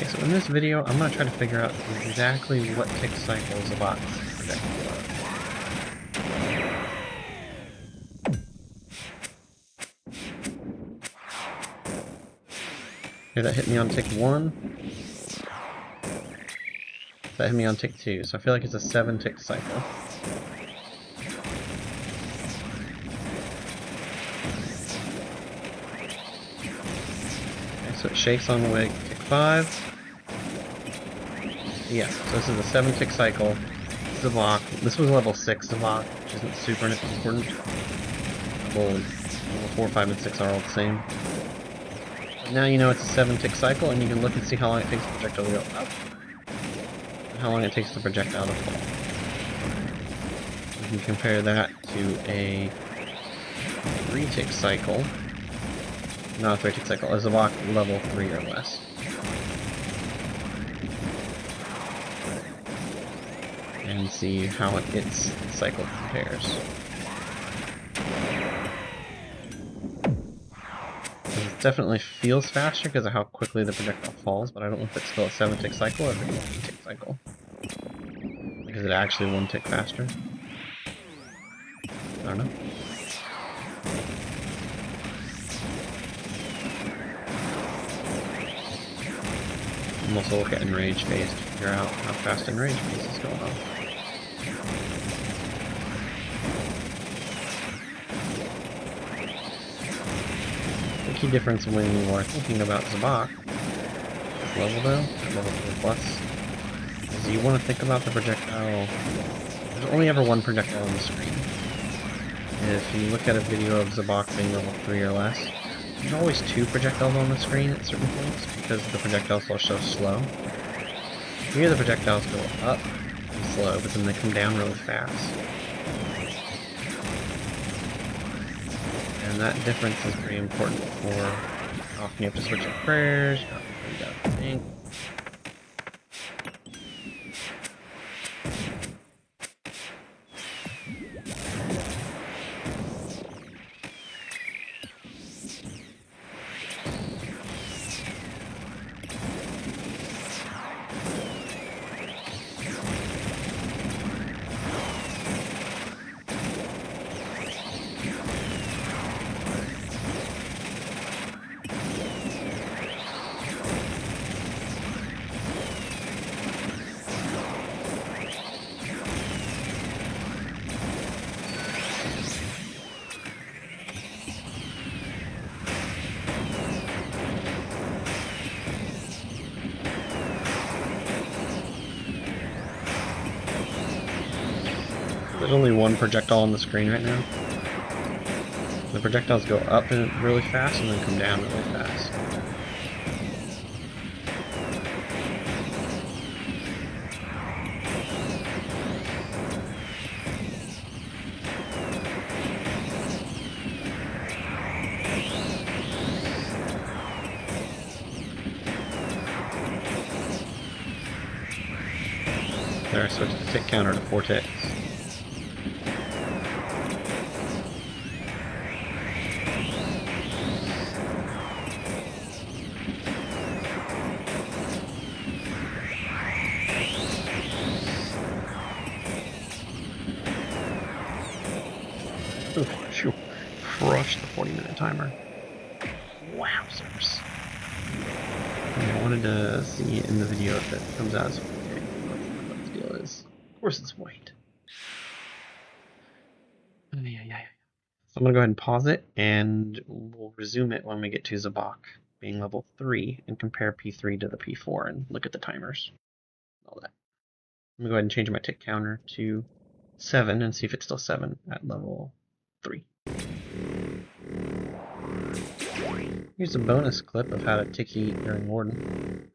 Okay, so in this video, I'm going to try to figure out exactly what tick cycles the bot's projectile are. Here, that hit me on tick 1. That hit me on tick 2, so I feel like it's a 7-tick cycle. Okay, so it shakes on wig, tick 5. Yeah, so this is a 7-tick cycle. Zebak. This was level 6 Zebak, which isn't super important. Level 4, 5, and 6 are all the same. But now you know it's a 7-tick cycle, and you can look and see how long it takes the projectile to go up, and how long it takes the projectile to fall. You can compare that to a 3-tick cycle. Not a 3-tick cycle, a Zebak level 3 or less. And see how its cycle compares. It definitely feels faster because of how quickly the projectile falls, but I don't know if it's still a 7-tick cycle or if it's an 8-tick cycle. Like, is it actually 1 tick faster? I don't know. I'm also looking at enrage phase to figure out how fast enrage phase is going on. The key difference when you are thinking about Zebak, this level though, level 4 plus, is you want to think about the projectile. There's only ever one projectile on the screen. If you look at a video of Zebak being level 3 or less, there's always 2 projectiles on the screen at certain points because the projectiles are so slow. Here the projectiles go up and slow, but then they come down really fast. And that difference is pretty important for how often you have to switch your prayers, how often you gotta think. There's only one projectile on the screen right now. The projectiles go up really fast and then come down really fast. There, I switched the tick counter to 4 ticks. Ooh, crushed the 40-minute timer. Wowzers. I wanted to see in the video if it comes out as 4K. What the deal is. Of course it's white. So I'm going to go ahead and pause it, and we'll resume it when we get to Zebak being level 3 and compare P3 to the P4 and look at the timers. All that. I'm going to go ahead and change my tick counter to 7 and see if it's still 7 at level 3. Here's a bonus clip of how to tick eat during Warden.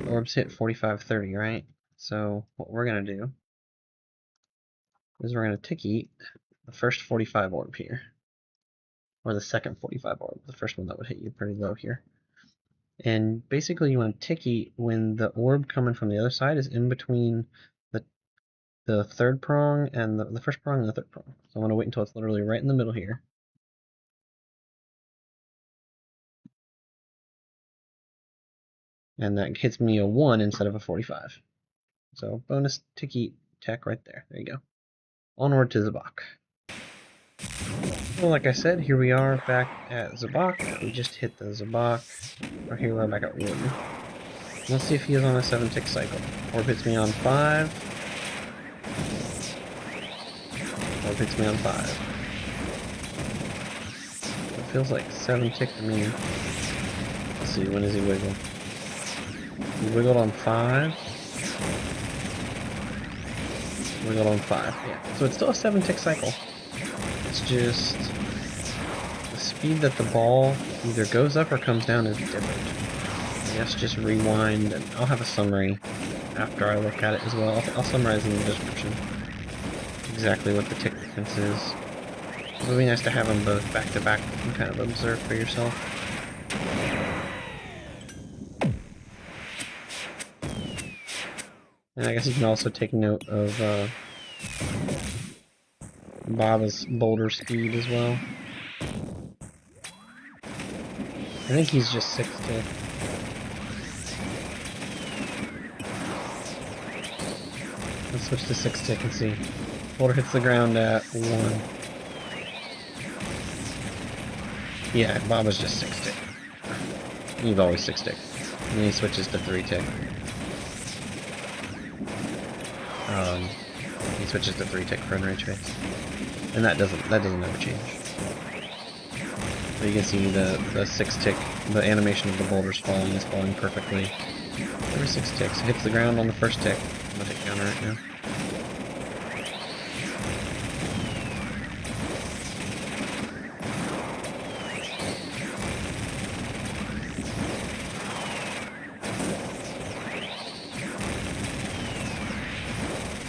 The orbs hit 45-30, right? So what we're going to do is we're going to tick eat the first 45 orb here. Or the second 45 orb, the first one that would hit you pretty low here. And basically you want to tick eat when the orb coming from the other side is in between the third prong and the first prong and the third prong. So I want to wait until it's literally right in the middle here. And that hits me a 1 instead of a 45. So bonus tick-eat tech right there. There you go. Onward to Zebak. Well, like I said, here we are back at Zebak. We just hit the Zebak. Or here we are back at Warden. Let's see if he is on a 7-tick cycle. Orb hits me on 5. Orb hits me on 5. It feels like 7-tick to me. Let's see, when does he wiggle? He wiggled on 5. Wiggled on 5, yeah. So it's still a 7-tick cycle. It's just the speed that the ball either goes up or comes down is different. I guess just rewind, and I'll have a summary after I look at it as well. I'll summarize in the description exactly what the tick difference is. It would be nice to have them both back to back and kind of observe for yourself. And I guess you can also take note of Baba's boulder speed as well. I think he's just 6-tick. Let's switch to 6-tick and see. Boulder hits the ground at 1. Yeah, Baba's just 6-tick. You've always 6-tick. And then he switches to 3-tick. He switches to 3-tick for enrage phase. And that doesn't ever change. But you can see the 6-tick, the animation of the boulders falling is falling perfectly. Every 6 ticks. It hits the ground on the first tick. I'm gonna take counter right now.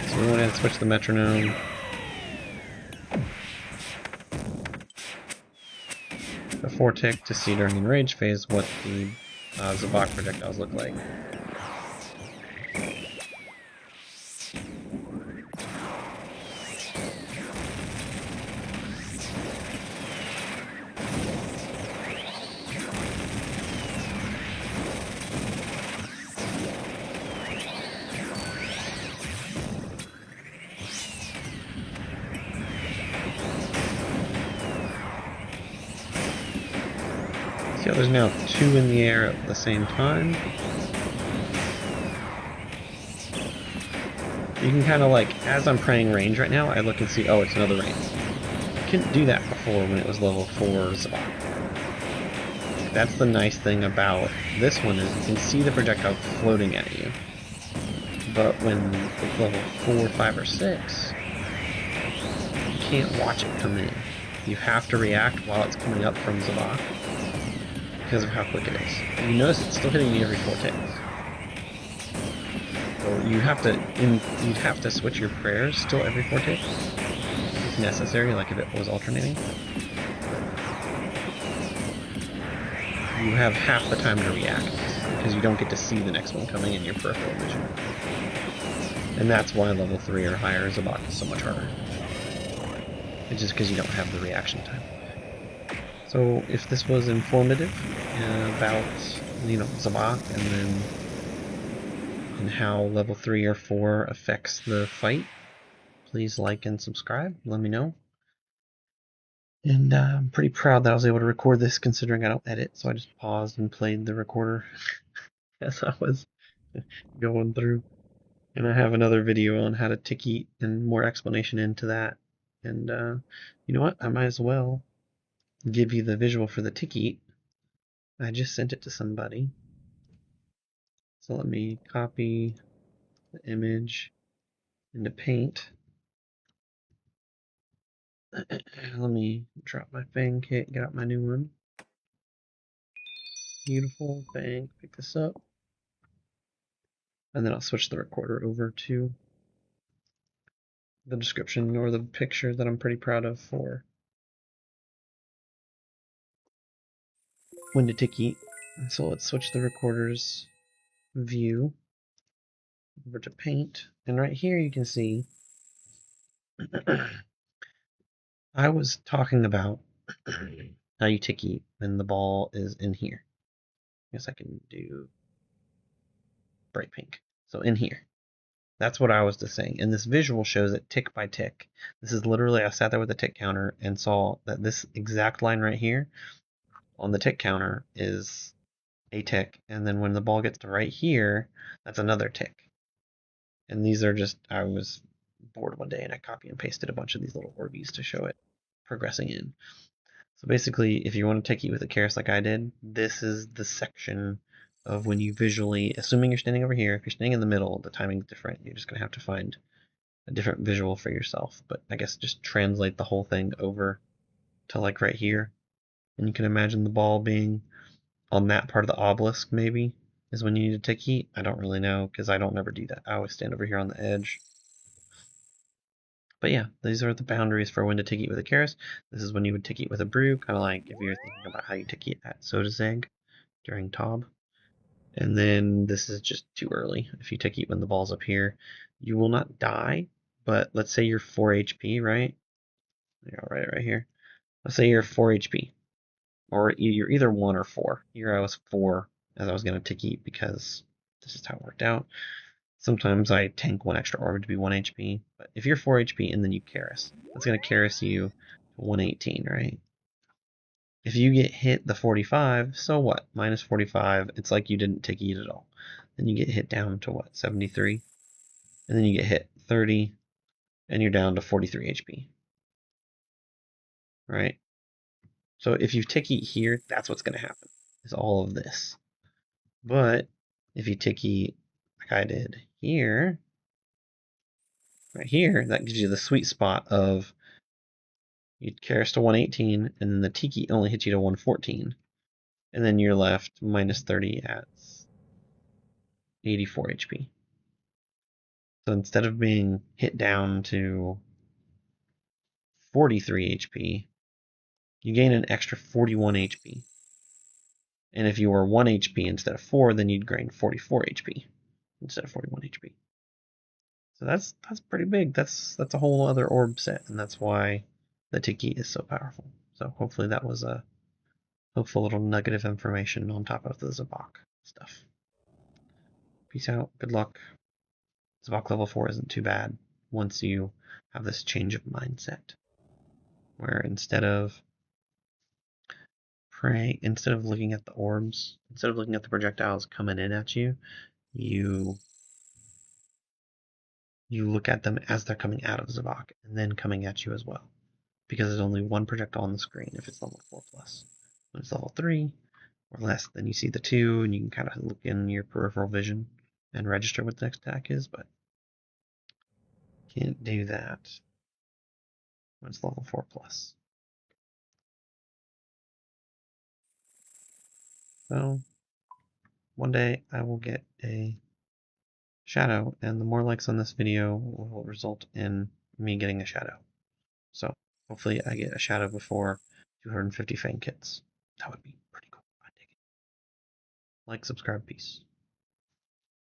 So we went ahead and switch the metronome. A 4-tick to see during enrage phase what the Zebak projectiles look like. See how there's now 2 in the air at the same time? You can kind of like, as I'm praying range right now, I look and see, oh, it's another range. I couldn't do that before when it was level 4 Zebak. That's the nice thing about this one, is you can see the projectile floating at you. But when it's level 4, 5, or 6, you can't watch it come in. You have to react while it's coming up from Zebak because of how quick it is. And you notice it's still hitting you every 4 ticks. So you'd have to switch your prayers still every 4 ticks if necessary, like if it was alternating. You have half the time to react because you don't get to see the next one coming in your peripheral vision. And that's why level 3 or higher Zebak is so much harder. It's just because you don't have the reaction time. So if this was informative about, Zebak and how level 3 or 4 affects the fight, please like and subscribe. Let me know. And I'm pretty proud that I was able to record this, considering I don't edit, so I just paused and played the recorder as I was going through. And I have another video on how to tick eat and more explanation into that. And you know what? I might as well give you the visual for the tick eat. I just sent it to somebody. So let me copy the image into Paint. Let me drop my Fang kit, get out my new one. Beautiful, Fang, pick this up. And then I'll switch the recorder over to the description or the picture that I'm pretty proud of for when to tick eat. So let's switch the recorder's view over to Paint. And right here you can see I was talking about how you tick eat when the ball is in here. I guess I can do bright pink. So in here. That's what I was just saying. And this visual shows it tick by tick. This is literally, I sat there with a tick counter and saw that this exact line right here on the tick counter is a tick. And then when the ball gets to right here, that's another tick. And these are just, I was bored one day and I copy and pasted a bunch of these little Orbeez to show it progressing in. So basically, if you want to ticky with a Karis like I did, this is the section of when you visually, assuming you're standing over here, if you're standing in the middle, the timing's different. You're just going to have to find a different visual for yourself. But I guess just translate the whole thing over to like right here. And you can imagine the ball being on that part of the obelisk, maybe, is when you need to ticky. I don't really know, because I don't never do that. I always stand over here on the edge. But yeah, these are the boundaries for when to ticky with a Karis. This is when you would ticky with a brew, kind of like if you're thinking about how you ticky at Soda Zeg during Tob. And then this is just too early. If you ticky when the ball's up here, you will not die. But let's say you're 4 HP, right? I'll write it right here. Let's say you're 4 HP. Or you're either 1 or 4. Here I was 4 as I was going to ticky because this is how it worked out. Sometimes I tank 1 extra orb to be 1 HP. But if you're 4 HP and then you Karis, that's going to Karis you to 118, right? If you get hit the 45, so what? Minus 45, it's like you didn't ticky it at all. Then you get hit down to what? 73? And then you get hit 30, and you're down to 43 HP. Right? So if you ticky here, that's what's going to happen, is all of this. But if you ticky like I did here, right here, that gives you the sweet spot of you Karis to 118, and then the tiki only hits you to 114. And then you're left minus 30 at 84 HP. So instead of being hit down to 43 HP, you gain an extra 41 HP. And if you were 1 HP instead of 4, then you'd gain 44 HP instead of 41 HP. So that's pretty big. That's a whole other orb set, and that's why the Tiki is so powerful. So hopefully that was a helpful little nugget of information on top of the Zebak stuff. Peace out. Good luck. Zebak level 4 isn't too bad once you have this change of mindset, where instead of looking at the orbs, instead of looking at the projectiles coming in at you, you look at them as they're coming out of Zebak and then coming at you as well. Because there's only one projectile on the screen if it's level 4 plus. When it's level 3 or less, then you see the 2 and you can kind of look in your peripheral vision and register what the next attack is, but can't do that when it's level 4 plus. So one day I will get a shadow, and the more likes on this video will result in me getting a shadow. So hopefully I get a shadow before 250 Fang kits. That would be pretty cool. I dig it. Like, subscribe, peace.